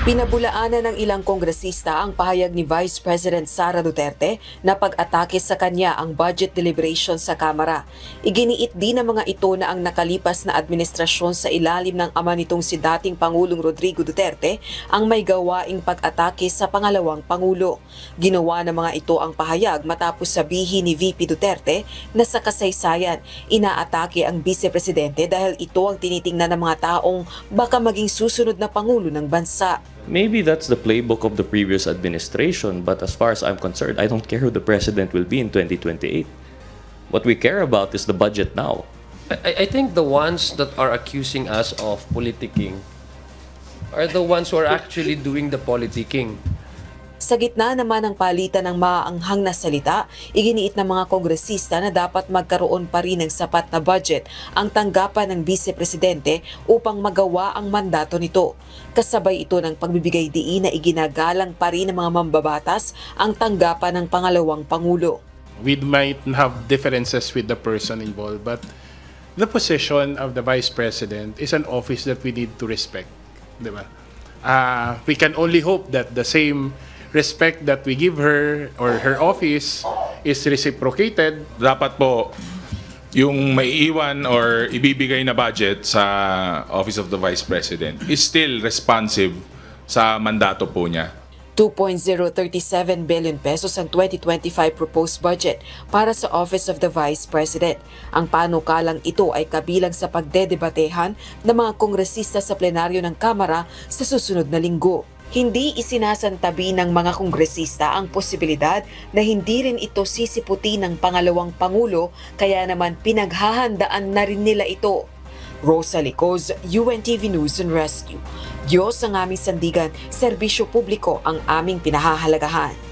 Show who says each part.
Speaker 1: Pinabulaanan ng ilang kongresista ang pahayag ni Vice President Sara Duterte na pag-atake sa kanya ang budget deliberation sa Kamara. Iginiit din ng mga ito na ang nakalipas na administrasyon sa ilalim ng ama nitong si dating Pangulong Rodrigo Duterte ang may gawaing pag-atake sa pangalawang Pangulo. Ginawa ng mga ito ang pahayag matapos sabihin ni VP Duterte na sa kasaysayan inaatake ang Vice Presidente dahil ito ang tinitingnan ng mga taong baka maging susunod na Pangulo ng bansa.
Speaker 2: Maybe that's the playbook of the previous administration, but as far as I'm concerned, I don't care who the president will be in 2028. What we care about is the budget now.
Speaker 3: I think the ones that are accusing us of politicking are the ones who are actually doing the politicking.
Speaker 1: Sa gitna naman ng palitan ng maaanghang na salita, iginiit ng mga kongresista na dapat magkaroon pa rin ng sapat na budget ang tanggapan ng Vice Presidente upang magawa ang mandato nito. Kasabay ito ng pagbibigay diin na iginagalang pa rin ng mga mambabatas ang tanggapan ng pangalawang Pangulo.
Speaker 4: We might have differences with the person involved, but the position of the Vice President is an office that we need to respect. Diba? We can only hope that the same respect that we give her or her office is reciprocated.
Speaker 5: Dapat po yung maiiwan or ibibigay na budget sa Office of the Vice President is still responsive sa mandato po niya.
Speaker 1: 2.037 billion pesos ang 2025 proposed budget para sa Office of the Vice President. Ang panukalang ito ay kabilang sa pagdedebatehan ng mga kongresista sa plenaryo ng Kamara sa susunod na linggo. Hindi isinasantabi ng mga kongresista ang posibilidad na hindi rin ito sisiputi ng pangalawang Pangulo, kaya naman pinaghahandaan na rin nila ito. Rosa Licoz, UNTV News and Rescue. Diyos ang aming sandigan, serbisyo publiko ang aming pinahahalagahan.